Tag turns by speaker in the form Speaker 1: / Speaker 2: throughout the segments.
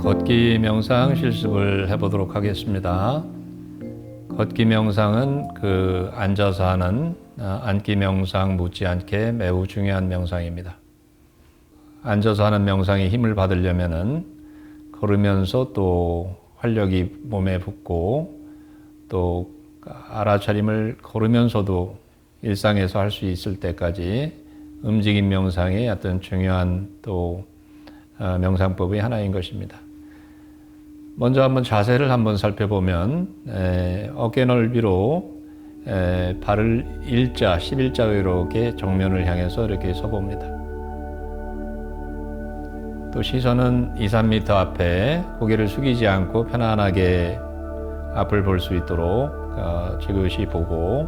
Speaker 1: 걷기 명상 실습을 해보도록 하겠습니다. 걷기 명상은 앉아서 하는 앉기 명상 못지않게 매우 중요한 명상입니다. 앉아서 하는 명상에 힘을 받으려면은 걸으면서 또 활력이 몸에 붙고 또 알아차림을 걸으면서도 일상에서 할 수 있을 때까지 움직임 명상의 어떤 중요한 또 명상법의 하나인 것입니다. 먼저 한번 자세를 한번 살펴보면 어깨 넓이로 발을 일자, 11자로 이렇게 정면을 향해서 이렇게 서봅니다. 또 시선은 2, 3m 앞에 고개를 숙이지 않고 편안하게 앞을 볼 수 있도록 지그시 보고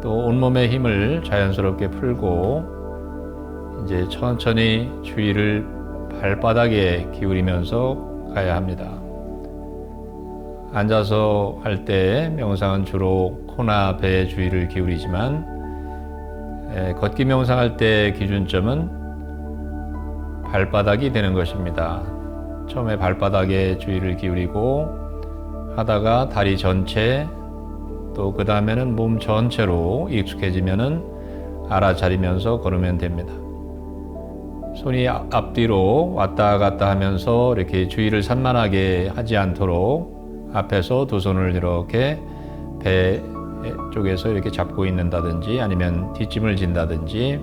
Speaker 1: 또 온몸의 힘을 자연스럽게 풀고 이제 천천히 주의를 발바닥에 기울이면서 가야 합니다. 앉아서 할 때 명상은 주로 코나 배에 주의를 기울이지만 걷기 명상할 때 기준점은 발바닥이 되는 것입니다. 처음에 발바닥에 주의를 기울이고 하다가 다리 전체 또 그 다음에는 몸 전체로 익숙해지면은 알아차리면서 걸으면 됩니다. 손이 앞뒤로 왔다 갔다 하면서 이렇게 주의를 산만하게 하지 않도록 앞에서 두 손을 이렇게 배 쪽에서 이렇게 잡고 있는다든지 아니면 뒷짐을 진다든지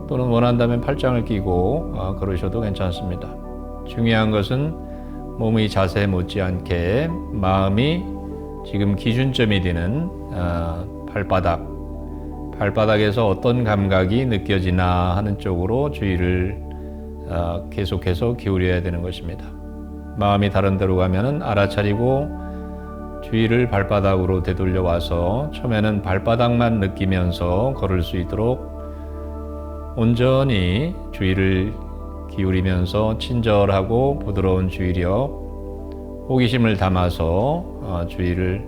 Speaker 1: 또는 원한다면 팔짱을 끼고 걸으셔도 괜찮습니다. 중요한 것은 몸의 자세 못지않게 마음이 지금 기준점이 되는 발바닥에서 어떤 감각이 느껴지나 하는 쪽으로 주의를 계속해서 기울여야 되는 것입니다. 마음이 다른 데로 가면은 알아차리고 주의를 발바닥으로 되돌려 와서 처음에는 발바닥만 느끼면서 걸을 수 있도록 온전히 주의를 기울이면서 친절하고 부드러운 주의력, 호기심을 담아서 주의를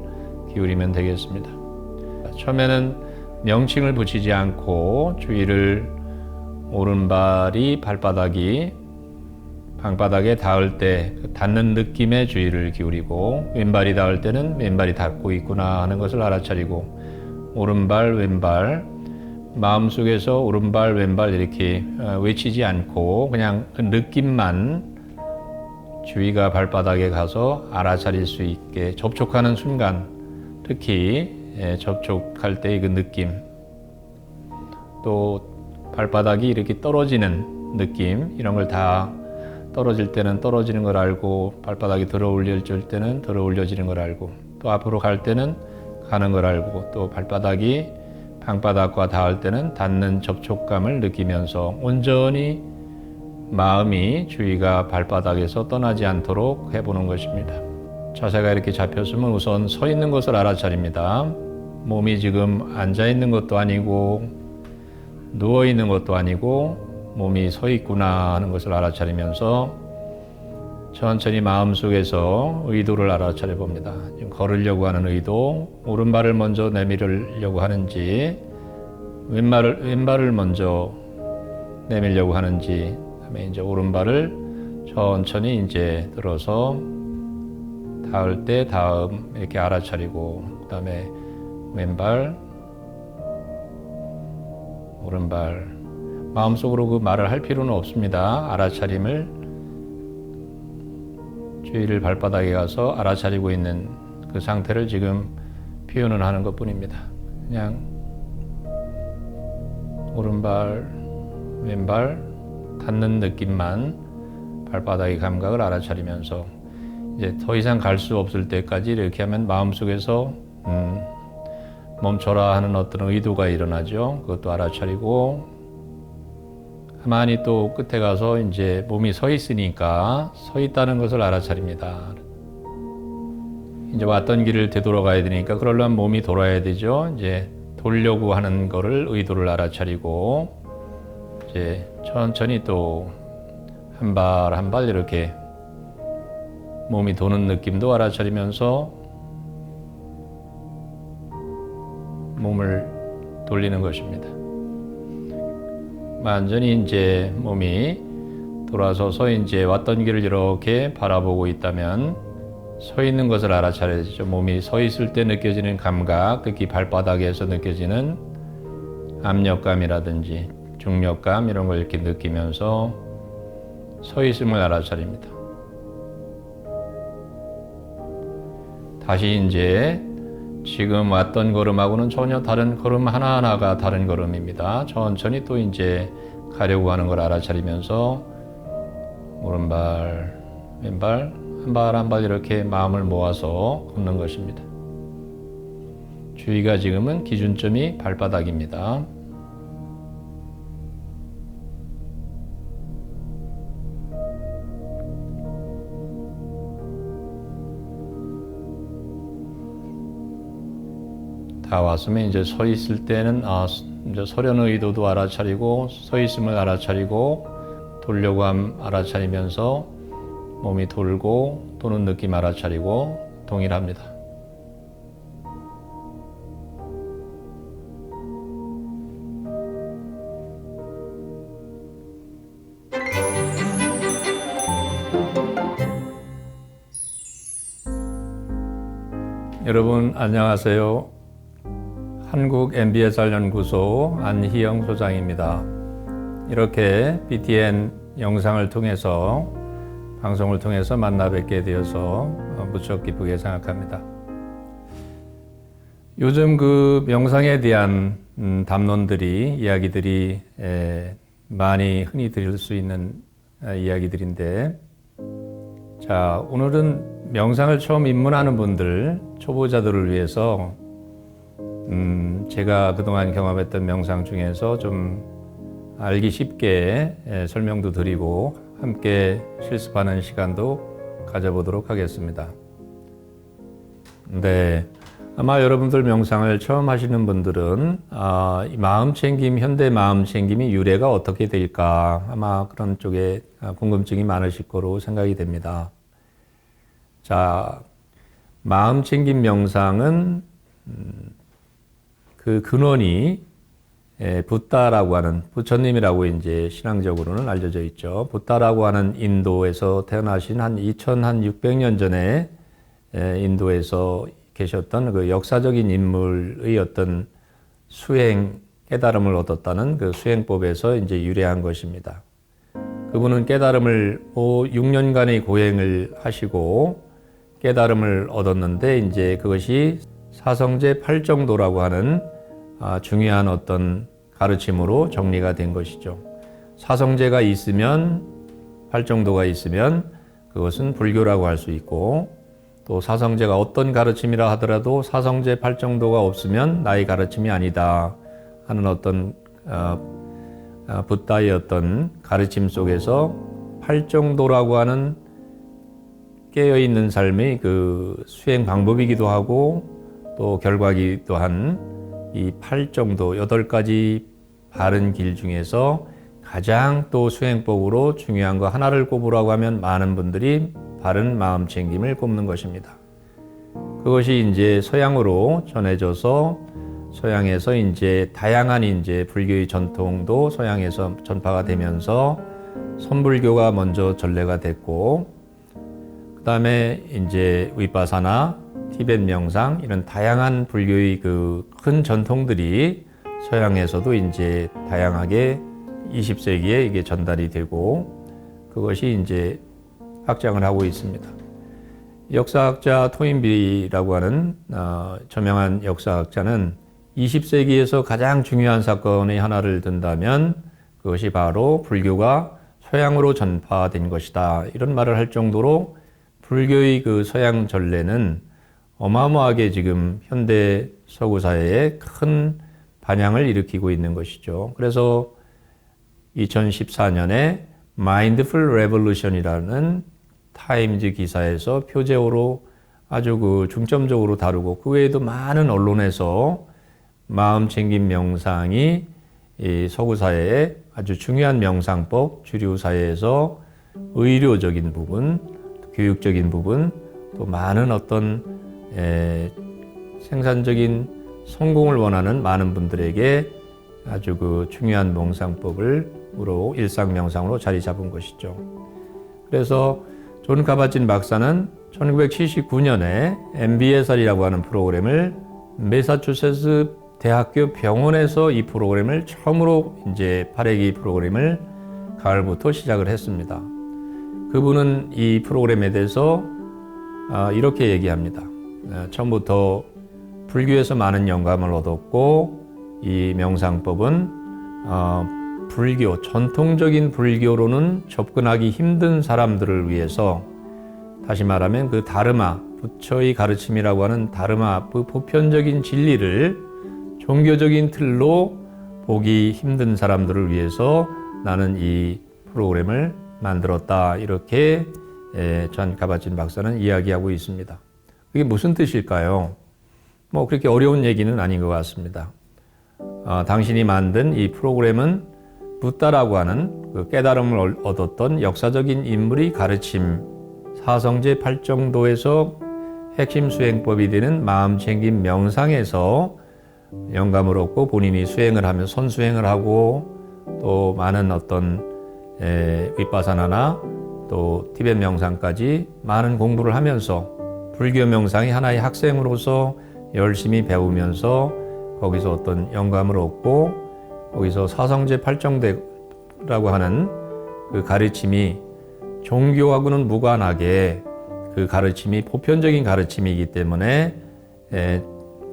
Speaker 1: 기울이면 되겠습니다. 처음에는 명칭을 붙이지 않고 주의를 오른발이 발바닥이 방바닥에 닿을 때 닿는 느낌의 주의를 기울이고 왼발이 닿을 때는 왼발이 닿고 있구나 하는 것을 알아차리고 오른발 왼발 마음속에서 오른발 왼발 이렇게 외치지 않고 그냥 그 느낌만 주의가 발바닥에 가서 알아차릴 수 있게 접촉하는 순간 특히 접촉할 때의 그 느낌 또 발바닥이 이렇게 떨어지는 느낌 이런 걸 다 떨어질 때는 떨어지는 걸 알고 발바닥이 들어 올려질 때는 들어 올려지는 걸 알고 또 앞으로 갈 때는 가는 걸 알고 또 발바닥이 방바닥과 닿을 때는 닿는 접촉감을 느끼면서 온전히 마음이 주의가 발바닥에서 떠나지 않도록 해보는 것입니다. 자세가 이렇게 잡혔으면 우선 서 있는 것을 알아차립니다. 몸이 지금 앉아 있는 것도 아니고 누워 있는 것도 아니고 몸이 서 있구나 하는 것을 알아차리면서 천천히 마음속에서 의도를 알아차려 봅니다. 지금 걸으려고 하는 의도, 오른발을 먼저 내밀으려고 하는지 왼발을 먼저 내밀려고 하는지 그다음에 이제 오른발을 천천히 이제 들어서 닿을 때 다음 이렇게 알아차리고 그다음에 왼발 오른발 마음속으로 그 말을 할 필요는 없습니다. 알아차림을 주의를 발바닥에 가서 알아차리고 있는 그 상태를 지금 표현을 하는 것 뿐입니다. 그냥 오른발 왼발 닿는 느낌만 발바닥의 감각을 알아차리면서 이제 더 이상 갈 수 없을 때까지 이렇게 하면 마음속에서 멈춰라 하는 어떤 의도가 일어나죠. 그것도 알아차리고 가만히 또 끝에 가서 이제 몸이 서 있으니까 서 있다는 것을 알아차립니다. 이제 왔던 길을 되돌아가야 되니까 그러려면 몸이 돌아야 되죠. 이제 돌려고 하는 거를 의도를 알아차리고 이제 천천히 또 한 발 한 발 이렇게 몸이 도는 느낌도 알아차리면서 몸을 돌리는 것입니다. 완전히 이제 몸이 돌아서서 이제 왔던 길을 이렇게 바라보고 있다면 서 있는 것을 알아차려야죠. 몸이 서 있을 때 느껴지는 감각, 특히 발바닥에서 느껴지는 압력감이라든지 중력감 이런 걸 이렇게 느끼면서 서 있음을 알아차립니다. 다시 이제 지금 왔던 걸음하고는 전혀 다른 걸음 하나하나가 다른 걸음입니다. 천천히 또 이제 가려고 하는 걸 알아차리면서 오른발, 왼발 한 발 한 발 이렇게 마음을 모아서 걷는 것입니다. 주의가 지금은 기준점이 발바닥입니다. 다 왔으면 이제 서 있을 때는 이제 서려는 의도도 알아차리고 서 있음을 알아차리고 돌려고 함 알아차리면서 몸이 돌고 도는 느낌 알아차리고 동일합니다. 여러분 안녕하세요. 한국 MBSR 연구소 안희영 소장입니다. 이렇게 BTN 영상을 통해서 방송을 통해서 만나 뵙게 되어서 무척 기쁘게 생각합니다. 요즘 그 명상에 대한 담론들이 이야기들이 많이 흔히 들을 수 있는 이야기들인데, 자 오늘은 명상을 처음 입문하는 분들, 초보자들을 위해서 제가 그동안 경험했던 명상 중에서 좀 알기 쉽게 설명도 드리고 함께 실습하는 시간도 가져보도록 하겠습니다. 네, 아마 여러분들 명상을 처음 하시는 분들은 이 마음챙김, 현대 마음챙김이 유래가 어떻게 될까 아마 그런 쪽에 궁금증이 많으실 거로 생각이 됩니다. 자, 마음챙김 명상은 그 근원이 붓다라고 하는, 부처님이라고 이제 신앙적으로는 알려져 있죠. 붓다라고 하는 인도에서 태어나신 한 2600년 전에 인도에서 계셨던 그 역사적인 인물의 어떤 수행, 깨달음을 얻었다는 그 수행법에서 이제 유래한 것입니다. 그분은 깨달음을 6년간의 고행을 하시고 깨달음을 얻었는데, 이제 그것이 사성제 8정도라고 하는 중요한 어떤 가르침으로 정리가 된 것이죠. 사성제가 있으면, 8정도가 있으면 그것은 불교라고 할 수 있고, 또 사성제가 어떤 가르침이라 하더라도 사성제 8정도가 없으면 나의 가르침이 아니다 하는 어떤 붓다의 어떤 가르침 속에서 8정도라고 하는 깨어있는 삶의 그 수행 방법이기도 하고 또 결과이기도 한 이 8정도, 8가지 바른 길 중에서 가장 또 수행법으로 중요한 거 하나를 꼽으라고 하면 많은 분들이 바른 마음챙김을 꼽는 것입니다. 그것이 이제 서양으로 전해져서 서양에서 이제 다양한 이제 불교의 전통도 서양에서 전파가 되면서 선불교가 먼저 전래가 됐고, 그 다음에 이제 위파사나, 티벳 명상 이런 다양한 불교의 그 큰 전통들이 서양에서도 이제 다양하게 20세기에 이게 전달이 되고 그것이 이제 확장을 하고 있습니다. 역사학자 토인비라고 하는 저명한 역사학자는 20세기에서 가장 중요한 사건의 하나를 든다면 그것이 바로 불교가 서양으로 전파된 것이다, 이런 말을 할 정도로 불교의 그 서양 전례는 어마어마하게 지금 현대 서구 사회에 큰 반향을 일으키고 있는 것이죠. 그래서 2014년에 Mindful Revolution이라는 타임즈 기사에서 표제어로 아주 그 중점적으로 다루고, 그 외에도 많은 언론에서 마음챙김 명상이 이 서구 사회에 아주 중요한 명상법, 주류 사회에서 의료적인 부분, 교육적인 부분, 또 많은 어떤 생산적인 성공을 원하는 많은 분들에게 아주 그 중요한 명상법을 명상으로 일상 명상으로 자리 잡은 것이죠. 그래서 존 카바진 박사는 1979년에 MBSR이라고 하는 프로그램을 매사추세츠 대학교 병원에서 이 프로그램을 처음으로 이제 8회기 프로그램을 가을부터 시작을 했습니다. 그분은 이 프로그램에 대해서 이렇게 얘기합니다. 처음부터 불교에서 많은 영감을 얻었고 이 명상법은 불교, 전통적인 불교로는 접근하기 힘든 사람들을 위해서 다시 말하면 그 다르마, 부처의 가르침이라고 하는 다르마, 그 보편적인 진리를 종교적인 틀로 보기 힘든 사람들을 위해서 나는 이 프로그램을 만들었다. 이렇게 존 카바진 박사는 이야기하고 있습니다. 그게 무슨 뜻일까요? 뭐 그렇게 어려운 얘기는 아닌 것 같습니다. 당신이 만든 이 프로그램은 부다라고 하는 그 깨달음을 얻었던 역사적인 인물의 가르침, 사성제 8정도에서 핵심 수행법이 되는 마음챙김 명상에서 영감을 얻고 본인이 수행을 하며 선수행을 하고 또 많은 어떤 윗바사나나 또 티벳 명상까지 많은 공부를 하면서 불교 명상이 하나의 학생으로서 열심히 배우면서 거기서 어떤 영감을 얻고 거기서 사성제 8정대라고 하는 그 가르침이 종교하고는 무관하게 그 가르침이 보편적인 가르침이기 때문에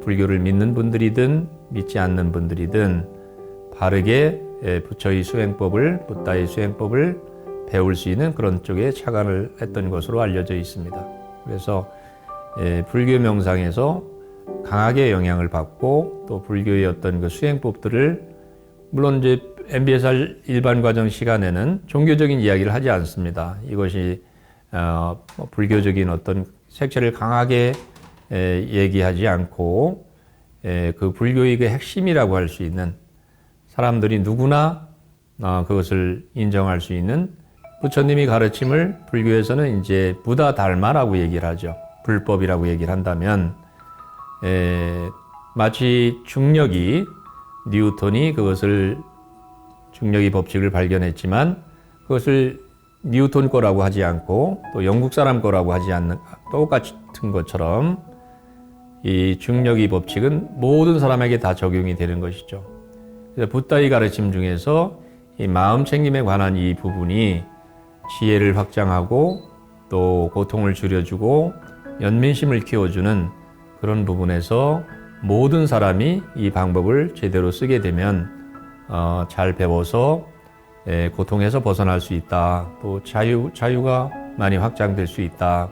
Speaker 1: 불교를 믿는 분들이든 믿지 않는 분들이든 바르게 부처의 수행법을, 부다의 수행법을 배울 수 있는 그런 쪽에 착안을 했던 것으로 알려져 있습니다. 그래서 불교 명상에서 강하게 영향을 받고 또 불교의 어떤 그 수행법들을 물론 이제 MBSR 일반 과정 시간에는 종교적인 이야기를 하지 않습니다. 이것이 불교적인 어떤 색채를 강하게 얘기하지 않고 그 불교의 그 핵심이라고 할 수 있는 사람들이 누구나 그것을 인정할 수 있는 부처님이 가르침을 불교에서는 이제 부다 달마라고 얘기를 하죠. 불법이라고 얘기를 한다면 마치 중력이 뉴턴이 그것을 중력의 법칙을 발견했지만 그것을 뉴턴 거라고 하지 않고 또 영국 사람 거라고 하지 않는 똑같은 것처럼 이 중력의 법칙은 모든 사람에게 다 적용이 되는 것이죠. 그래서 부다의 가르침 중에서 이 마음 챙김에 관한 이 부분이 지혜를 확장하고 또 고통을 줄여주고 연민심을 키워주는 그런 부분에서 모든 사람이 이 방법을 제대로 쓰게 되면 잘 배워서 고통에서 벗어날 수 있다. 또 자유가 많이 확장될 수 있다.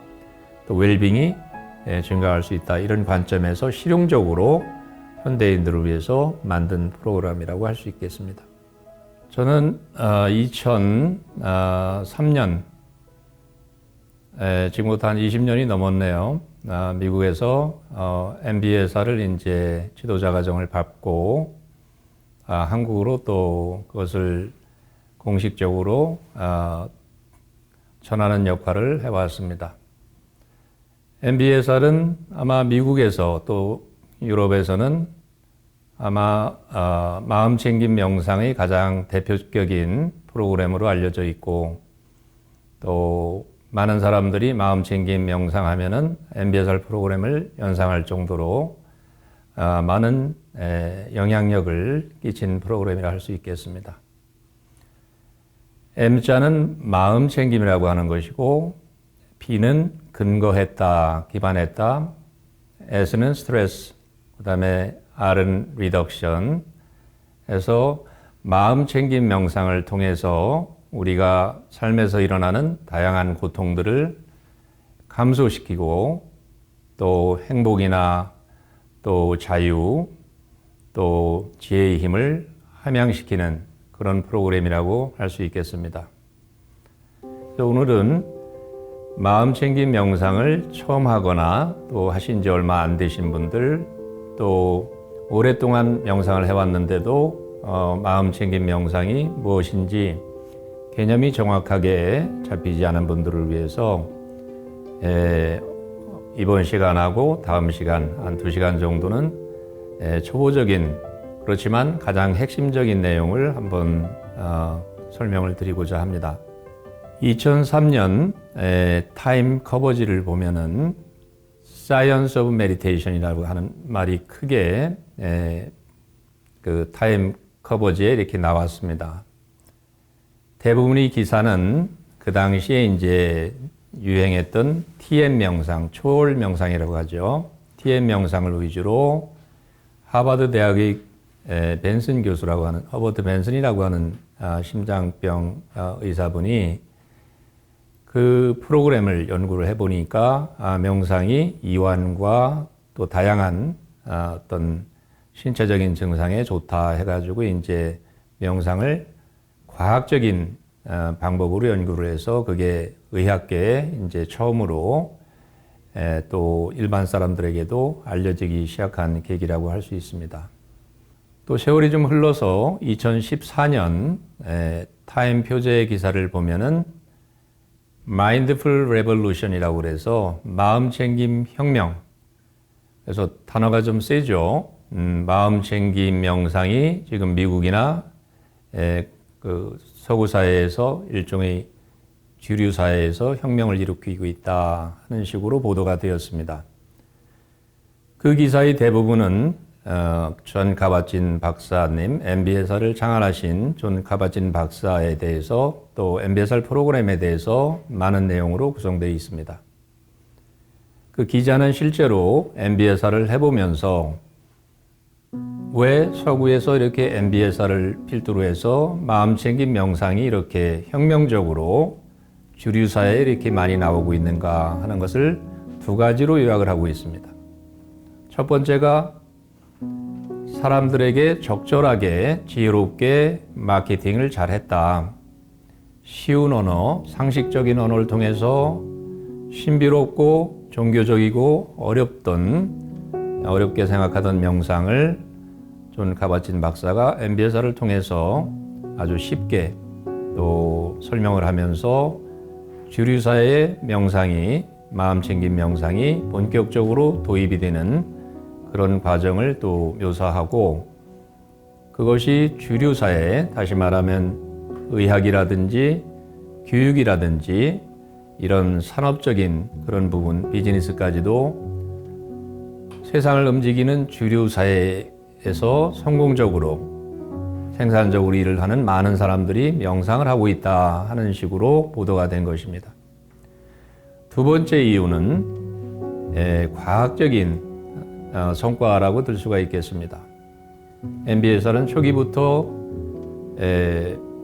Speaker 1: 또 웰빙이 증가할 수 있다. 이런 관점에서 실용적으로 현대인들을 위해서 만든 프로그램이라고 할 수 있겠습니다. 저는 2003년 지금부터 한 20년이 넘었네요. 미국에서 MBSR을 이제 지도자 과정을 밟고 한국으로 또 그것을 공식적으로 전하는 역할을 해왔습니다. MBSR은 아마 미국에서 또 유럽에서는 아마 마음챙김 명상의 가장 대표적인 프로그램으로 알려져 있고 또 많은 사람들이 마음챙김 명상하면은 MBSR 프로그램을 연상할 정도로 많은 영향력을 끼친 프로그램이라 할 수 있겠습니다. M자는 마음챙김이라고 하는 것이고 B는 근거했다, 기반했다, S는 스트레스, 그 다음에 R은 리덕션 해서 마음챙김 명상을 통해서 우리가 삶에서 일어나는 다양한 고통들을 감소시키고 또 행복이나 또 자유 또 지혜의 힘을 함양시키는 그런 프로그램이라고 할 수 있겠습니다. 오늘은 마음챙김 명상을 처음 하거나 또 하신 지 얼마 안 되신 분들 또 오랫동안 명상을 해왔는데도 마음챙김 명상이 무엇인지 개념이 정확하게 잡히지 않은 분들을 위해서 이번 시간하고 다음 시간 한 2시간 정도는 초보적인 그렇지만 가장 핵심적인 내용을 한번 설명을 드리고자 합니다. 2003년 타임 커버지를 보면은 Science of Meditation이라고 하는 말이 크게 그 타임 커버지에 이렇게 나왔습니다. 대부분의 기사는 그 당시에 이제 유행했던 TM 명상, 초월 명상이라고 하죠. TM 명상을 위주로 하버드 대학의 벤슨 교수라고 하는, 허버트 벤슨이라고 하는 심장병 의사분이 그 프로그램을 연구를 해보니까 명상이 이완과 또 다양한 어떤 신체적인 증상에 좋다 해가지고 이제 명상을 과학적인 방법으로 연구를 해서 그게 의학계에 이제 처음으로 또 일반 사람들에게도 알려지기 시작한 계기라고 할 수 있습니다. 또 세월이 좀 흘러서 2014년 타임 표제 기사를 보면은 Mindful Revolution이라고 그래서 마음챙김 혁명. 그래서 단어가 좀 세죠. 마음챙김 명상이 지금 미국이나 그 서구 사회에서 일종의 주류 사회에서 혁명을 일으키고 있다 하는 식으로 보도가 되었습니다. 그 기사의 대부분은 존 카바친 박사님, MBSR을 창안하신 존 카바친 박사에 대해서 또 MBSR 프로그램에 대해서 많은 내용으로 구성되어 있습니다. 그 기자는 실제로 MBSR을 해보면서 왜 서구에서 이렇게 MBSR을 필두로 해서 마음챙김 명상이 이렇게 혁명적으로 주류 사회에 이렇게 많이 나오고 있는가 하는 것을 두 가지로 요약을 하고 있습니다. 첫 번째가 사람들에게 적절하게 지혜롭게 마케팅을 잘했다. 쉬운 언어, 상식적인 언어를 통해서 신비롭고 종교적이고 어렵게 생각하던 명상을 존 카바친 박사가 MBSR을 통해서 아주 쉽게 또 설명을 하면서 주류 사회의 명상이, 마음챙김 명상이 본격적으로 도입이 되는 그런 과정을 또 묘사하고, 그것이 주류 사회, 다시 말하면 의학이라든지 교육이라든지 이런 산업적인 그런 부분, 비즈니스까지도 세상을 움직이는 주류 사회에서 성공적으로 생산적으로 일을 하는 많은 사람들이 명상을 하고 있다 하는 식으로 보도가 된 것입니다. 두 번째 이유는 과학적인 성과라고 들 수가 있겠습니다. MBSR은 초기부터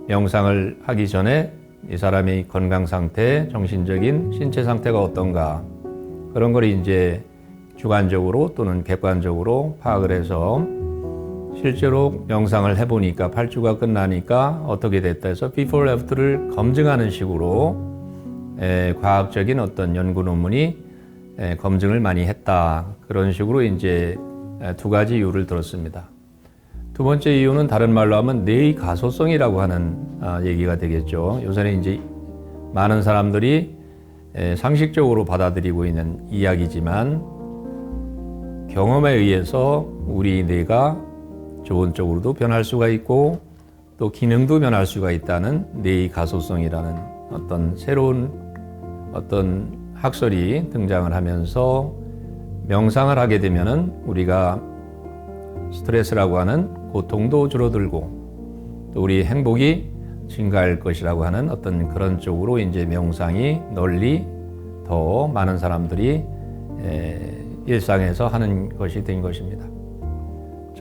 Speaker 1: 명상을 하기 전에 이 사람의 건강 상태, 정신적인 신체 상태가 어떤가 그런 걸 이제 주관적으로 또는 객관적으로 파악을 해서 실제로 명상을 해보니까 8주가 끝나니까 어떻게 됐다 해서 before after를 검증하는 식으로 과학적인 어떤 연구 논문이 검증을 많이 했다. 그런 식으로 이제 두 가지 이유를 들었습니다. 두 번째 이유는 다른 말로 하면 뇌의 가소성이라고 하는 얘기가 되겠죠. 요새는 이제 많은 사람들이 상식적으로 받아들이고 있는 이야기지만 경험에 의해서 우리 뇌가 좋은 쪽으로도 변할 수가 있고 또 기능도 변할 수가 있다는 뇌의 가소성이라는 어떤 새로운 어떤 학설이 등장을 하면서 명상을 하게 되면은 우리가 스트레스라고 하는 고통도 줄어들고 또 우리 행복이 증가할 것이라고 하는 어떤 그런 쪽으로 이제 명상이 널리 더 많은 사람들이 일상에서 하는 것이 된 것입니다.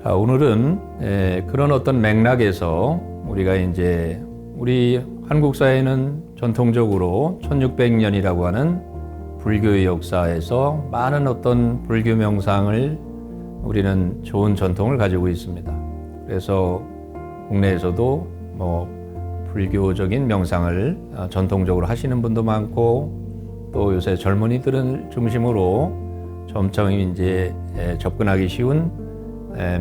Speaker 1: 자, 오늘은 그런 어떤 맥락에서 우리가 이제 우리 한국 사회는 전통적으로 1600년이라고 하는 불교의 역사에서 많은 어떤 불교 명상을 우리는 좋은 전통을 가지고 있습니다. 그래서 국내에서도 불교적인 명상을 전통적으로 하시는 분도 많고 또 요새 젊은이들을 중심으로 점점 이제 접근하기 쉬운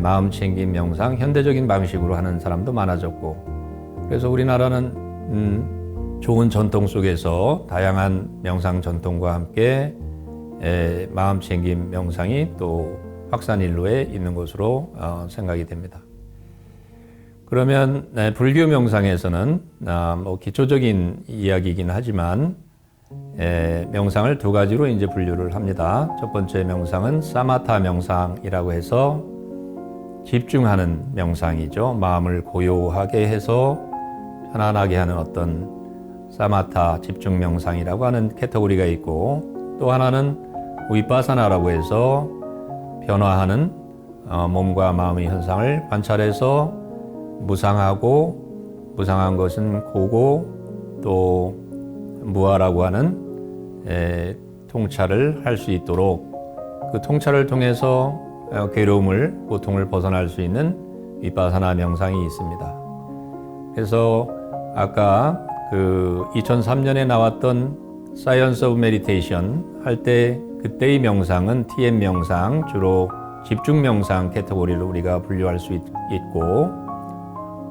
Speaker 1: 마음챙김 명상, 현대적인 방식으로 하는 사람도 많아졌고, 그래서 우리나라는 좋은 전통 속에서 다양한 명상 전통과 함께 마음챙김 명상이 또 확산일로에 있는 것으로 생각이 됩니다. 그러면 불교 명상에서는 뭐 기초적인 이야기이긴 하지만 명상을 두 가지로 이제 분류를 합니다. 첫 번째 명상은 사마타 명상이라고 해서 집중하는 명상이죠. 마음을 고요하게 해서 편안하게 하는 어떤 사마타 집중 명상이라고 하는 카테고리가 있고, 또 하나는 위파사나라고 해서 변화하는 몸과 마음의 현상을 관찰해서 무상하고, 무상한 것은 고고, 또 무아라고 하는 통찰을 할 수 있도록, 그 통찰을 통해서 괴로움을, 고통을 벗어날 수 있는 위파사나 명상이 있습니다. 그래서 아까 그 2003년에 나왔던 Science of Meditation 할 때, 그때의 명상은 TM 명상, 주로 집중 명상 카테고리로 우리가 분류할 수 있고,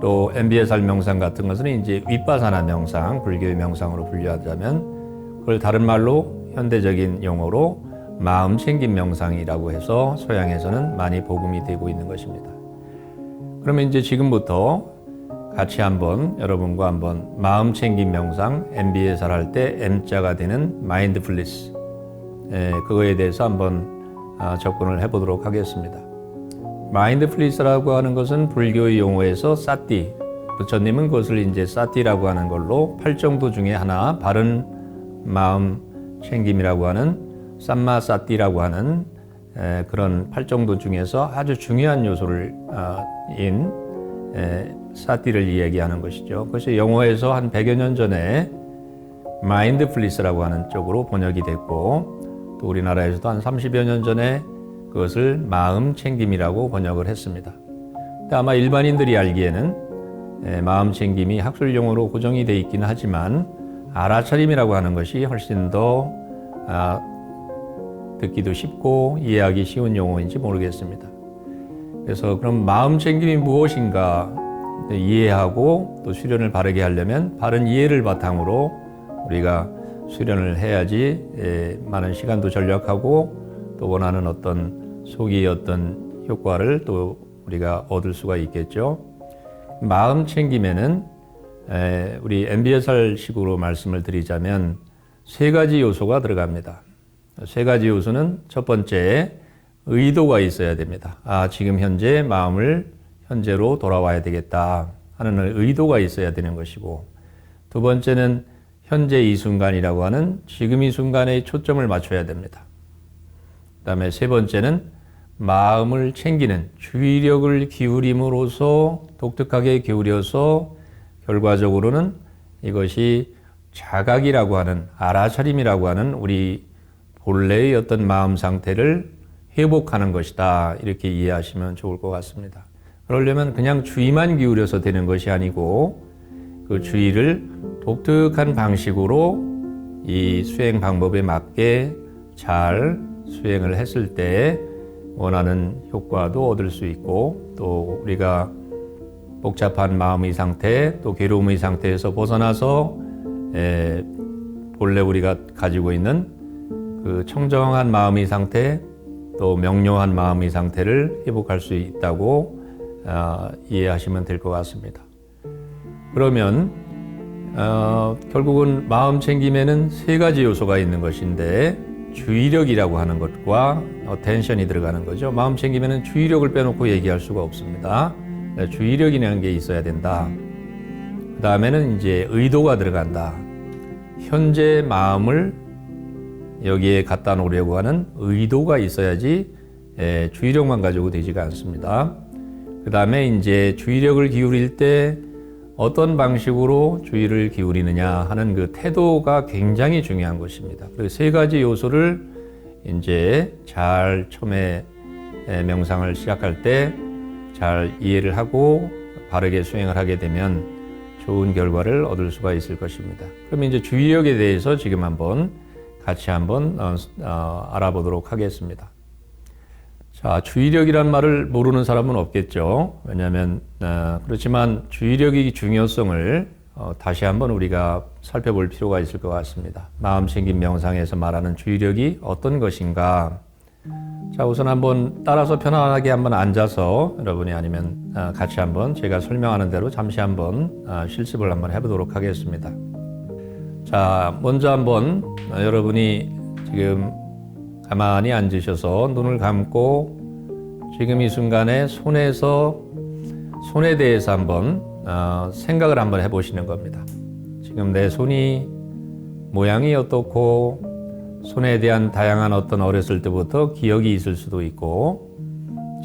Speaker 1: 또 MBSR 명상 같은 것은 이제 위파사나 명상, 불교의 명상으로 분류하자면, 그걸 다른 말로 현대적인 용어로 마음 챙김 명상이라고 해서 서양에서는 많이 복음이 되고 있는 것입니다. 그러면 이제 지금부터 같이 한번 여러분과 한번 마음 챙김 명상, MBSR 할 때 M자가 되는 마인드풀니스, 그거에 대해서 한번 접근을 해보도록 하겠습니다. 마인드풀니스라고 하는 것은 불교의 용어에서 사티, 부처님은 그것을 이제 사티라고 하는 걸로 팔정도 중에 하나, 바른 마음 챙김이라고 하는 삼마 사티라고 하는 그런 팔정도 중에서 아주 중요한 요소를 사티를 이야기하는 것이죠. 그것이 영어에서 한 100여 년 전에 마인드풀니스라고 하는 쪽으로 번역이 됐고, 또 우리나라에서도 한 30여 년 전에 그것을 마음 챙김이라고 번역을 했습니다. 근데 아마 일반인들이 알기에는 마음 챙김이 학술 용어로 고정이 되어 있긴 하지만 알아차림이라고 하는 것이 훨씬 더 듣기도 쉽고 이해하기 쉬운 용어인지 모르겠습니다. 그래서 그럼 마음 챙김이 무엇인가 이해하고 또 수련을 바르게 하려면 바른 이해를 바탕으로 우리가 수련을 해야지 많은 시간도 절약하고 또 원하는 어떤 속의 어떤 효과를 또 우리가 얻을 수가 있겠죠. 마음 챙김에는 우리 MBSR 식으로 말씀을 드리자면 세 가지 요소가 들어갑니다. 세 가지 요소는 첫 번째, 의도가 있어야 됩니다. 지금 현재 마음을 현재로 돌아와야 되겠다 하는 의도가 있어야 되는 것이고, 두 번째는 현재 이 순간이라고 하는 지금 이 순간에 초점을 맞춰야 됩니다. 그 다음에 세 번째는 마음을 챙기는 주의력을 기울임으로써 독특하게 기울여서 결과적으로는 이것이 자각이라고 하는, 알아차림이라고 하는 우리 본래의 어떤 마음 상태를 회복하는 것이다, 이렇게 이해하시면 좋을 것 같습니다. 그러려면 그냥 주의만 기울여서 되는 것이 아니고 그 주의를 독특한 방식으로 이 수행 방법에 맞게 잘 수행을 했을 때 원하는 효과도 얻을 수 있고, 또 우리가 복잡한 마음의 상태, 또 괴로움의 상태에서 벗어나서 본래 우리가 가지고 있는 그 청정한 마음의 상태, 또 명료한 마음의 상태를 회복할 수 있다고 이해하시면 될 것 같습니다. 그러면 결국은 마음 챙김에는 세 가지 요소가 있는 것인데, 주의력이라고 하는 것과 텐션이 들어가는 거죠. 마음 챙김에는 주의력을 빼놓고 얘기할 수가 없습니다. 주의력이라는 게 있어야 된다. 그 다음에는 이제 의도가 들어간다. 현재 마음을 여기에 갖다 놓으려고 하는 의도가 있어야지 주의력만 가지고 되지가 않습니다. 그 다음에 이제 주의력을 기울일 때 어떤 방식으로 주의를 기울이느냐 하는 그 태도가 굉장히 중요한 것입니다. 그리고 세 가지 요소를 이제 잘 처음에 명상을 시작할 때 잘 이해를 하고 바르게 수행을 하게 되면 좋은 결과를 얻을 수가 있을 것입니다. 그럼 이제 주의력에 대해서 지금 한번 같이 한번 알아보도록 하겠습니다. 자, 주의력이란 말을 모르는 사람은 없겠죠. 왜냐하면 그렇지만 주의력의 중요성을 다시 한번 우리가 살펴볼 필요가 있을 것 같습니다. 마음 챙김 명상에서 말하는 주의력이 어떤 것인가, 자, 우선 한번 따라서 편안하게 한번 앉아서 여러분이 아니면 같이 한번 제가 설명하는 대로 잠시 한번 실습을 한번 해보도록 하겠습니다. 자, 먼저 한번 여러분이 지금 가만히 앉으셔서 눈을 감고 지금 이 순간에 손에 대해서 한번 생각을 한번 해보시는 겁니다. 지금 내 손이 모양이 어떻고 손에 대한 다양한 어떤 어렸을 때부터 기억이 있을 수도 있고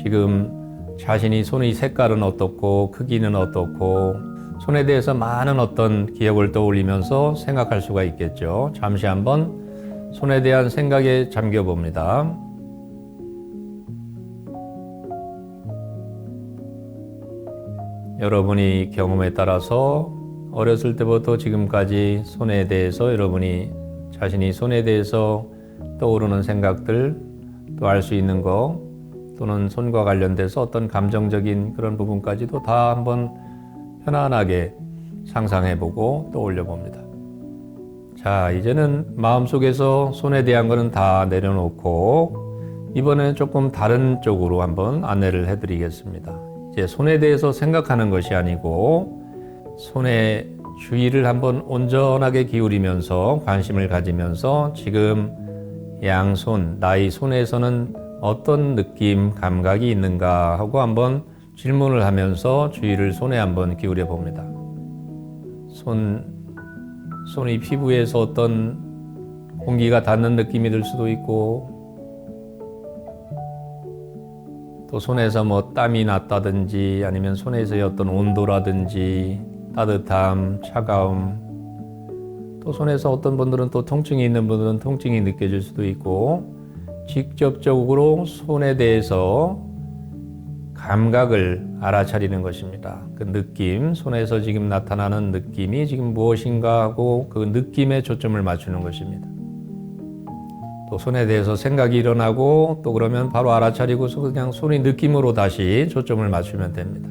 Speaker 1: 지금 자신이 손의 색깔은 어떻고 크기는 어떻고 손에 대해서 많은 어떤 기억을 떠올리면서 생각할 수가 있겠죠. 잠시 한번 손에 대한 생각에 잠겨 봅니다. 여러분이 경험에 따라서 어렸을 때부터 지금까지 손에 대해서 여러분이 자신이 손에 대해서 떠오르는 생각들, 또 알 수 있는 거, 또는 손과 관련돼서 어떤 감정적인 그런 부분까지도 다 한번 편안하게 상상해보고 떠올려봅니다. 자, 이제는 마음속에서 손에 대한 거는 다 내려놓고 이번에는 조금 다른 쪽으로 한번 안내를 해드리겠습니다. 이제 손에 대해서 생각하는 것이 아니고 손에 주의를 한번 온전하게 기울이면서 관심을 가지면서 지금 양손, 나의 손에서는 어떤 느낌, 감각이 있는가 하고 한번 질문을 하면서 주의를 손에 한번 기울여 봅니다. 손이 피부에서 어떤 공기가 닿는 느낌이 들 수도 있고 또 손에서 뭐 땀이 났다든지 아니면 손에서의 어떤 온도라든지 따뜻함, 차가움, 또 손에서 어떤 분들은 또 통증이 있는 분들은 통증이 느껴질 수도 있고 직접적으로 손에 대해서 감각을 알아차리는 것입니다. 그 느낌, 손에서 지금 나타나는 느낌이 지금 무엇인가 하고 그 느낌에 초점을 맞추는 것입니다. 또 손에 대해서 생각이 일어나고 또 그러면 바로 알아차리고서 그냥 손의 느낌으로 다시 초점을 맞추면 됩니다.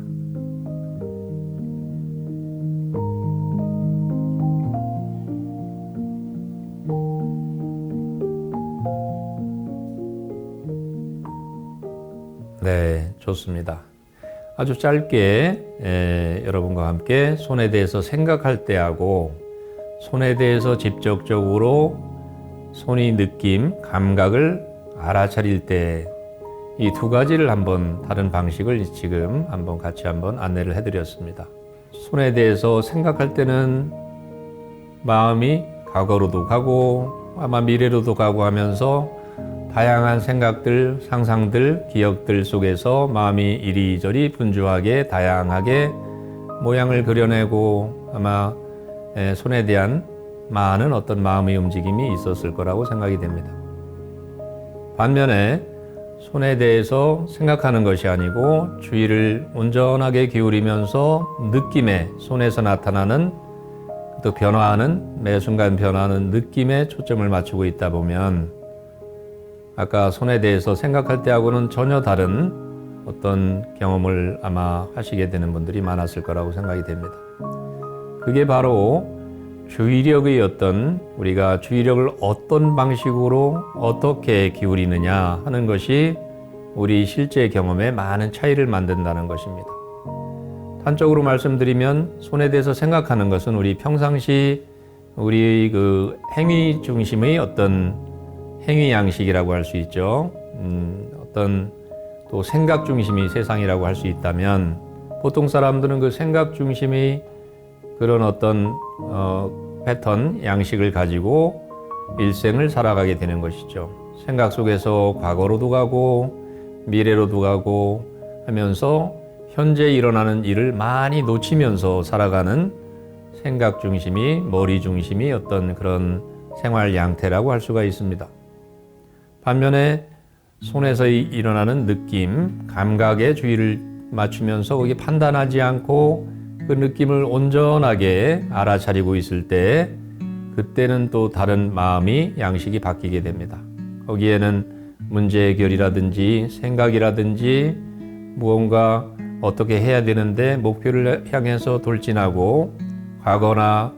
Speaker 1: 네, 좋습니다. 아주 짧게 여러분과 함께 손에 대해서 생각할 때하고 손에 대해서 직접적으로 손의 느낌, 감각을 알아차릴 때 이 두 가지를 한번 다른 방식을 지금 한번 같이 한번 안내를 해드렸습니다. 손에 대해서 생각할 때는 마음이 과거로도 가고 아마 미래로도 가고 하면서 다양한 생각들, 상상들, 기억들 속에서 마음이 이리저리 분주하게 다양하게 모양을 그려내고 아마 손에 대한 많은 어떤 마음의 움직임이 있었을 거라고 생각이 됩니다. 반면에 손에 대해서 생각하는 것이 아니고 주의를 온전하게 기울이면서 느낌에 손에서 나타나는 또 변화하는 매 순간 변화하는 느낌에 초점을 맞추고 있다 보면 아까 손에 대해서 생각할 때하고는 전혀 다른 어떤 경험을 아마 하시게 되는 분들이 많았을 거라고 생각이 됩니다. 그게 바로 주의력의 우리가 주의력을 어떤 방식으로 어떻게 기울이느냐 하는 것이 우리 실제 경험에 많은 차이를 만든다는 것입니다. 단적으로 말씀드리면 손에 대해서 생각하는 것은 우리 평상시 우리 그 행위 중심의 어떤 행위 양식이라고 할 수 있죠. 어떤 또 생각 중심의 세상이라고 할 수 있다면 보통 사람들은 그 생각 중심의 그런 어떤 패턴, 양식을 가지고 일생을 살아가게 되는 것이죠. 생각 속에서 과거로도 가고 미래로도 가고 하면서 현재 일어나는 일을 많이 놓치면서 살아가는 생각 중심이, 머리 중심이 어떤 그런 생활 양태라고 할 수가 있습니다. 반면에 손에서 일어나는 느낌, 감각에 주의를 맞추면서 거기 판단하지 않고 그 느낌을 온전하게 알아차리고 있을 때 그때는 또 다른 마음이 양식이 바뀌게 됩니다. 거기에는 문제 해결이라든지 생각이라든지 무언가 어떻게 해야 되는데 목표를 향해서 돌진하고 과거나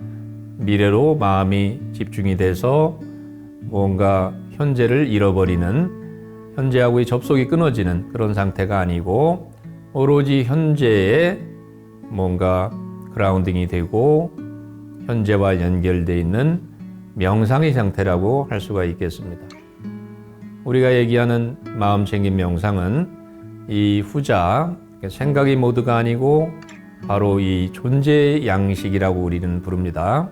Speaker 1: 미래로 마음이 집중이 돼서 무언가 현재를 잃어버리는 현재하고의 접속이 끊어지는 그런 상태가 아니고 오로지 현재에 뭔가 그라운딩이 되고 현재와 연결되어 있는 명상의 상태라고 할 수가 있겠습니다. 우리가 얘기하는 마음 챙김 명상은 이 후자, 생각의 모드가 아니고 바로 이 존재 양식이라고 우리는 부릅니다.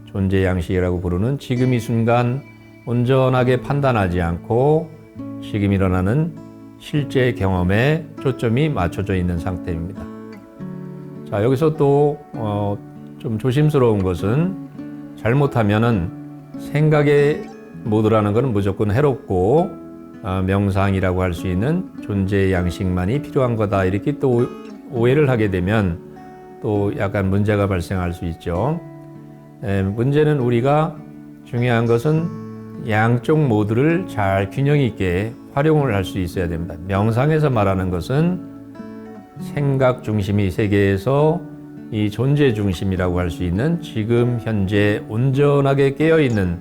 Speaker 1: 존재 양식이라고 부르는 지금 이 순간 온전하게 판단하지 않고 지금 일어나는 실제 경험에 초점이 맞춰져 있는 상태입니다. 자, 여기서 또 좀 조심스러운 것은 잘못하면은 생각의 모드라는 것은 무조건 해롭고 명상이라고 할 수 있는 존재 양식만이 필요한 거다 이렇게 또 오해를 하게 되면 또 약간 문제가 발생할 수 있죠. 문제는 우리가 중요한 것은 양쪽 모드를 잘 균형 있게 활용을 할 수 있어야 됩니다. 명상에서 말하는 것은 생각 중심의 세계에서 이 존재 중심이라고 할 수 있는 지금 현재 온전하게 깨어있는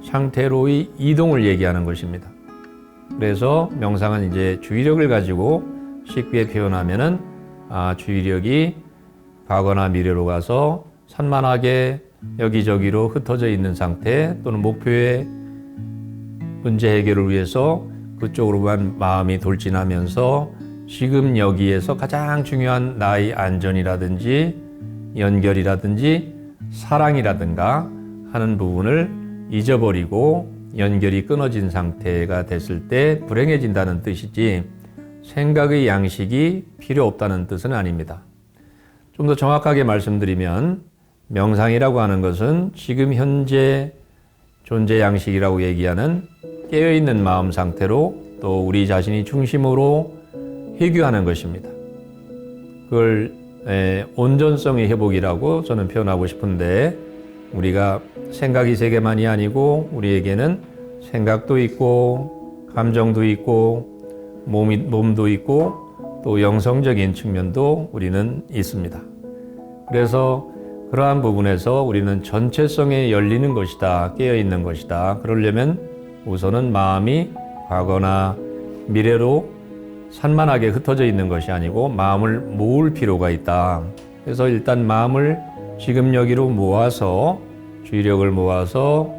Speaker 1: 상태로의 이동을 얘기하는 것입니다. 그래서 명상은 이제 주의력을 가지고 쉽게 표현하면은 주의력이 과거나 미래로 가서 산만하게 여기저기로 흩어져 있는 상태 또는 목표의 문제 해결을 위해서 그쪽으로만 마음이 돌진하면서 지금 여기에서 가장 중요한 나의 안전이라든지 연결이라든지 사랑이라든가 하는 부분을 잊어버리고 연결이 끊어진 상태가 됐을 때 불행해진다는 뜻이지 생각의 양식이 필요 없다는 뜻은 아닙니다. 좀 더 정확하게 말씀드리면 명상이라고 하는 것은 지금 현재 존재 양식이라고 얘기하는 깨어있는 마음 상태로 또 우리 자신이 중심으로 회귀하는 것입니다. 그걸 온전성의 회복이라고 저는 표현하고 싶은데 우리가 생각이 세계만이 아니고 우리에게는 생각도 있고 감정도 있고 몸도 있고 또 영성적인 측면도 우리는 있습니다. 그래서 그러한 부분에서 우리는 전체성에 열리는 것이다, 깨어있는 것이다. 그러려면 우선은 마음이 과거나 미래로 산만하게 흩어져 있는 것이 아니고 마음을 모을 필요가 있다. 그래서 일단 마음을 지금 여기로 모아서 주의력을 모아서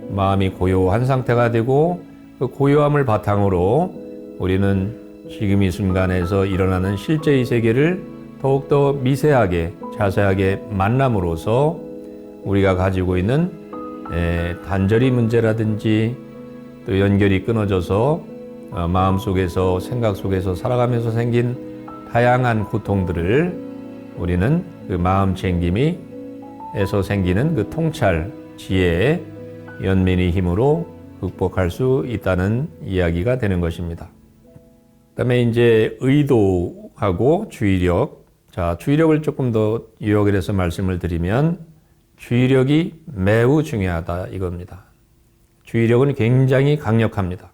Speaker 1: 마음이 고요한 상태가 되고 그 고요함을 바탕으로 우리는 지금 이 순간에서 일어나는 실제의 세계를 더욱더 미세하게 자세하게 만남으로써 우리가 가지고 있는 단절의 문제라든지 또 연결이 끊어져서 마음속에서 생각 속에서 살아가면서 생긴 다양한 고통들을 우리는 그 마음 챙김에서 생기는 그 통찰, 지혜, 연민의 힘으로 극복할 수 있다는 이야기가 되는 것입니다. 그다음에 이제 의도하고 주의력. 자, 주의력을 조금 더 요약을 해서 말씀을 드리면 주의력이 매우 중요하다 이겁니다. 주의력은 굉장히 강력합니다.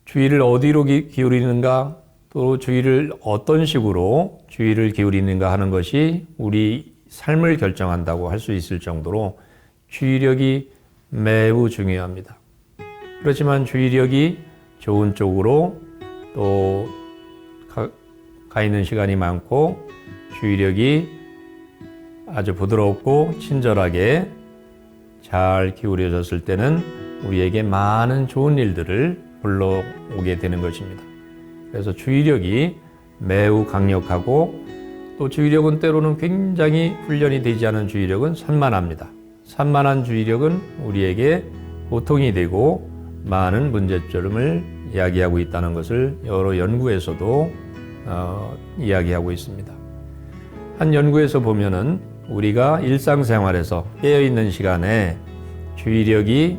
Speaker 1: 주의를 어디로 기울이는가 또 주의를 어떤 식으로 주의를 기울이는가 하는 것이 우리 삶을 결정한다고 할 수 있을 정도로 주의력이 매우 중요합니다. 그렇지만 주의력이 좋은 쪽으로 또 가 있는 시간이 많고 주의력이 아주 부드럽고 친절하게 잘 기울여졌을 때는 우리에게 많은 좋은 일들을 불러오게 되는 것입니다. 그래서 주의력이 매우 강력하고 또 주의력은 때로는 굉장히 훈련이 되지 않은 주의력은 산만합니다. 산만한 주의력은 우리에게 고통이 되고 많은 문제점을 이야기하고 있다는 것을 여러 연구에서도 이야기하고 있습니다. 한 연구에서 보면은 우리가 일상생활에서 깨어있는 시간에 주의력이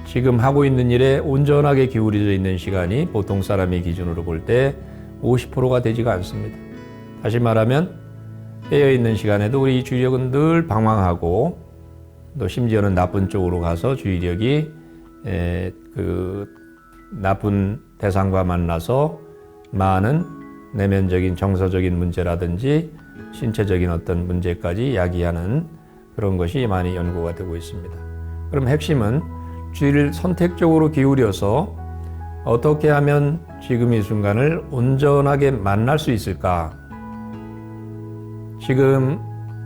Speaker 1: 지금 하고 있는 일에 온전하게 기울여져 있는 시간이 보통 사람의 기준으로 볼 때 50%가 되지가 않습니다. 다시 말하면 깨어있는 시간에도 우리 주의력은 늘 방황하고 또 심지어는 나쁜 쪽으로 가서 주의력이 그 나쁜 대상과 만나서 많은 내면적인 정서적인 문제라든지 신체적인 어떤 문제까지 야기하는 그런 것이 많이 연구가 되고 있습니다. 그럼 핵심은 주의를 선택적으로 기울여서 어떻게 하면 지금 이 순간을 온전하게 만날 수 있을까? 지금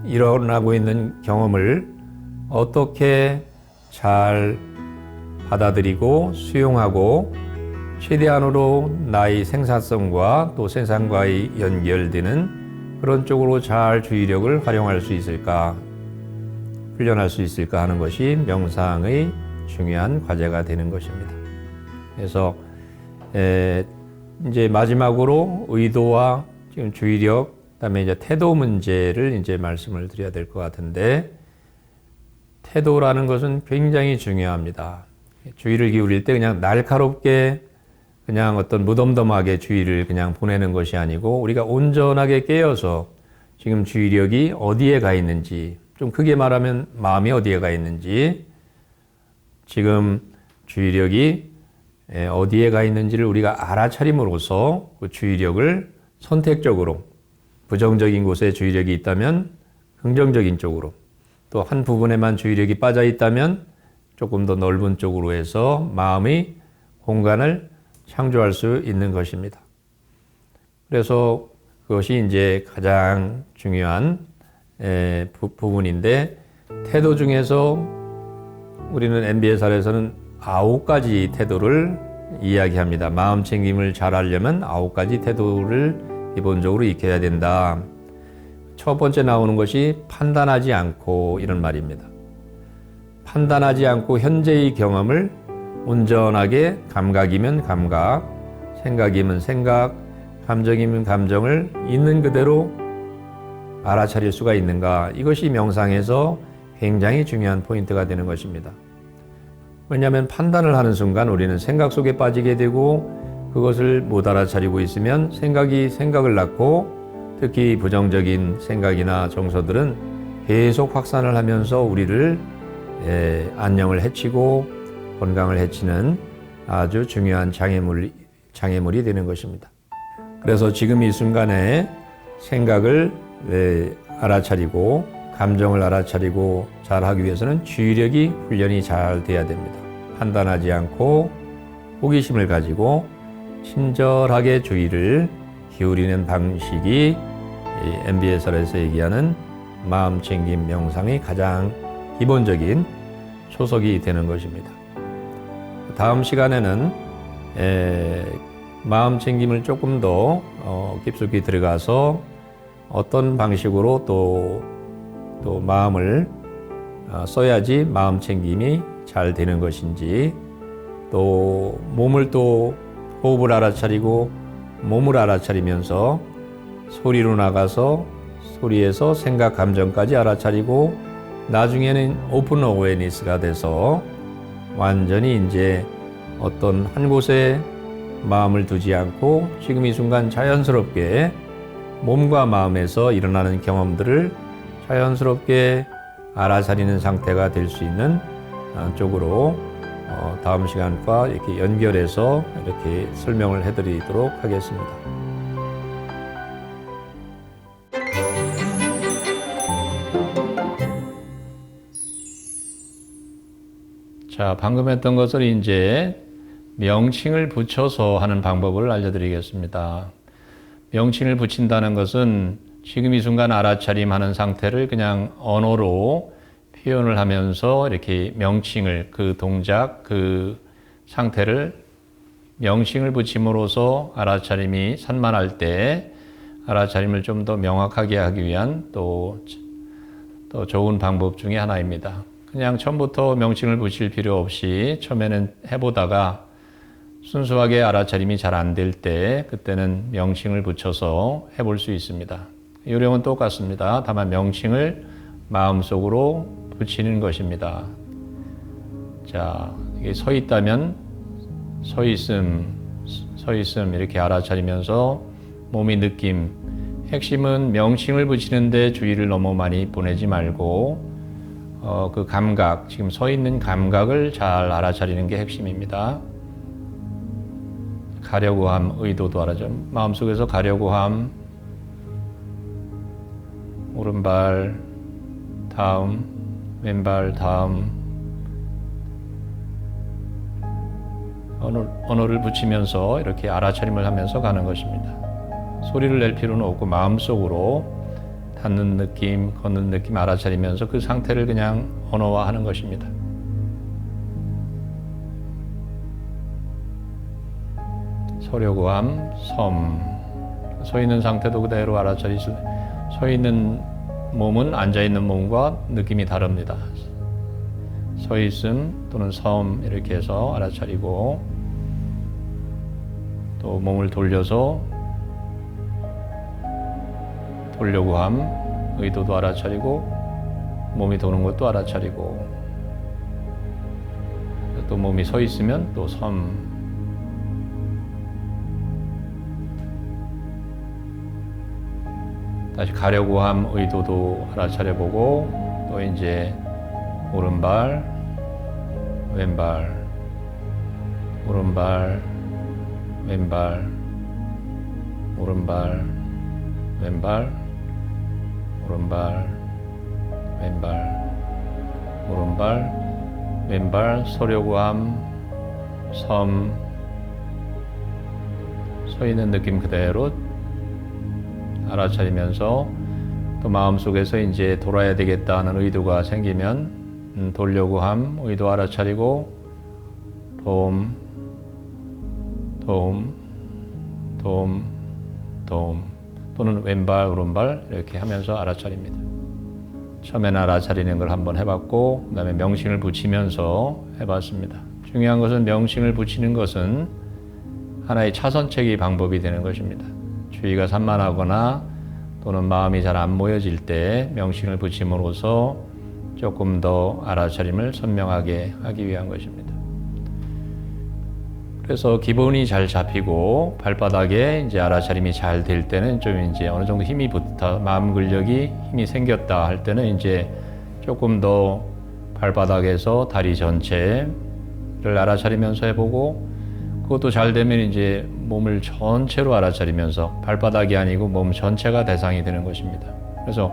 Speaker 1: 일어나고 있는 경험을 어떻게 잘 받아들이고 수용하고 최대한으로 나의 생산성과 또 세상과의 연결되는 그런 쪽으로 잘 주의력을 활용할 수 있을까, 훈련할 수 있을까 하는 것이 명상의 중요한 과제가 되는 것입니다. 그래서 이제 마지막으로 의도와 지금 주의력, 그다음에 이제 태도 문제를 이제 말씀을 드려야 될 것 같은데, 태도라는 것은 굉장히 중요합니다. 주의를 기울일 때 그냥 날카롭게 그냥 어떤 무덤덤하게 주의를 그냥 보내는 것이 아니고 우리가 온전하게 깨어서 지금 주의력이 어디에 가 있는지, 좀 크게 말하면 마음이 어디에 가 있는지, 지금 주의력이 어디에 가 있는지를 우리가 알아차림으로써 그 주의력을 선택적으로, 부정적인 곳에 주의력이 있다면 긍정적인 쪽으로, 또 한 부분에만 주의력이 빠져 있다면 조금 더 넓은 쪽으로 해서 마음의 공간을 창조할 수 있는 것입니다. 그래서 그것이 이제 가장 중요한 부분인데, 태도 중에서 우리는 MBSR에서는 9가지 태도를 이야기합니다. 마음 챙김을 잘 하려면 9가지 태도를 기본적으로 익혀야 된다. 첫 번째 나오는 것이 판단하지 않고, 이런 말입니다. 판단하지 않고 현재의 경험을 온전하게, 감각이면 감각, 생각이면 생각, 감정이면 감정을 있는 그대로 알아차릴 수가 있는가. 이것이 명상에서 굉장히 중요한 포인트가 되는 것입니다. 왜냐하면 판단을 하는 순간 우리는 생각 속에 빠지게 되고, 그것을 못 알아차리고 있으면 생각이 생각을 낳고, 특히 부정적인 생각이나 정서들은 계속 확산을 하면서 우리를 안녕을 해치고 건강을 해치는 아주 중요한 장애물이 되는 것입니다. 그래서 지금 이 순간에 생각을 알아차리고 감정을 알아차리고 잘하기 위해서는 주의력이 훈련이 잘 돼야 됩니다. 판단하지 않고 호기심을 가지고 친절하게 주의를 기울이는 방식이 MBSR에서 얘기하는 마음챙김 명상의 가장 기본적인 초석이 되는 것입니다. 다음 시간에는 마음챙김을 조금 더 깊숙이 들어가서 어떤 방식으로 또 마음을 써야지 마음챙김이 잘 되는 것인지, 또 몸을 또 호흡을 알아차리고 몸을 알아차리면서 소리로 나가서 소리에서 생각, 감정까지 알아차리고 나중에는 오픈 어웨이니스가 돼서 완전히 이제 어떤 한 곳에 마음을 두지 않고 지금 이 순간 자연스럽게 몸과 마음에서 일어나는 경험들을 자연스럽게 알아차리는 상태가 될 수 있는 쪽으로 다음 시간과 이렇게 연결해서 이렇게 설명을 해드리도록 하겠습니다. 자, 방금 했던 것을 이제 명칭을 붙여서 하는 방법을 알려드리겠습니다. 명칭을 붙인다는 것은 지금 이 순간 알아차림하는 상태를 그냥 언어로 표현을 하면서 이렇게 명칭을, 그 동작, 그 상태를 명칭을 붙임으로써 알아차림이 산만할 때 알아차림을 좀 더 명확하게 하기 위한 또 좋은 방법 중에 하나입니다. 그냥 처음부터 명칭을 붙일 필요 없이 처음에는 해보다가 순수하게 알아차림이 잘 안 될 때 그때는 명칭을 붙여서 해볼 수 있습니다. 요령은 똑같습니다. 다만 명칭을 마음속으로 붙이는 것입니다. 자, 이게 서 있다면 서 있음 이렇게 알아차리면서 몸의 느낌, 핵심은 명칭을 붙이는데 주의를 너무 많이 보내지 말고 그 감각, 지금 서 있는 감각을 잘 알아차리는 게 핵심입니다. 가려고 함, 의도도 알아죠. 마음속에서 가려고 함, 오른발 다음, 왼발 다음, 언어를 붙이면서 이렇게 알아차림을 하면서 가는 것입니다. 소리를 낼 필요는 없고 마음속으로 닿는 느낌, 걷는 느낌 알아차리면서 그 상태를 그냥 언어화하는 것입니다. 서려구함, 서 있는 상태도 그대로 알아차릴 수, 서 있는 몸은 앉아있는 몸과 느낌이 다릅니다. 서 있음 또는 섬 이렇게 해서 알아차리고, 또 몸을 돌려서 돌려고 함, 의도도 알아차리고, 몸이 도는 것도 알아차리고, 또 몸이 서 있으면 또 섬, 다시 가려고 함 의도도 알아차려보고, 또 이제 오른발, 왼발, 오른발, 왼발, 오른발, 왼발, 오른발, 왼발, 오른발, 왼발, 서려고 함, 섬, 서 있는 느낌 그대로 알아차리면서, 또 마음속에서 이제 돌아야 되겠다 하는 의도가 생기면 돌려고 함 의도 알아차리고, 도움, 도움, 도움, 도움, 또는 왼발, 오른발 이렇게 하면서 알아차립니다. 처음에는 알아차리는 걸 한번 해봤고, 그 다음에 명칭을 붙이면서 해봤습니다. 중요한 것은 명칭을 붙이는 것은 하나의 차선책의 방법이 되는 것입니다. 주의가 산만하거나 또는 마음이 잘 안 모여질 때 명칭을 붙임으로써 조금 더 알아차림을 선명하게 하기 위한 것입니다. 그래서 기본이 잘 잡히고 발바닥에 이제 알아차림이 잘 될 때는 좀 이제 어느 정도 힘이 붙어 마음 근력이 힘이 생겼다 할 때는 이제 조금 더 발바닥에서 다리 전체를 알아차리면서 해보고, 그것도 잘 되면 이제 몸을 전체로 알아차리면서 발바닥이 아니고 몸 전체가 대상이 되는 것입니다. 그래서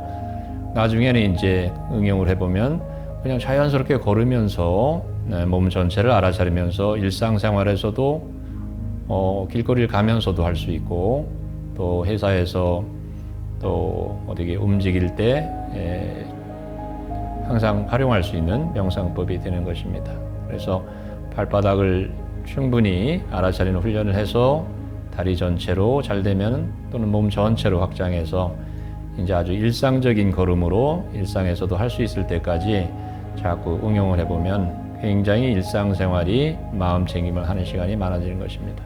Speaker 1: 나중에는 이제 응용을 해보면 그냥 자연스럽게 걸으면서 몸 전체를 알아차리면서 일상생활에서도 길거리를 가면서도 할 수 있고, 또 회사에서 또 어디 움직일 때 항상 활용할 수 있는 명상법이 되는 것입니다. 그래서 발바닥을 충분히 알아차리는 훈련을 해서 다리 전체로 잘 되면, 또는 몸 전체로 확장해서 이제 아주 일상적인 걸음으로 일상에서도 할 수 있을 때까지 자꾸 응용을 해보면 굉장히 일상생활이 마음 챙김을 하는 시간이 많아지는 것입니다.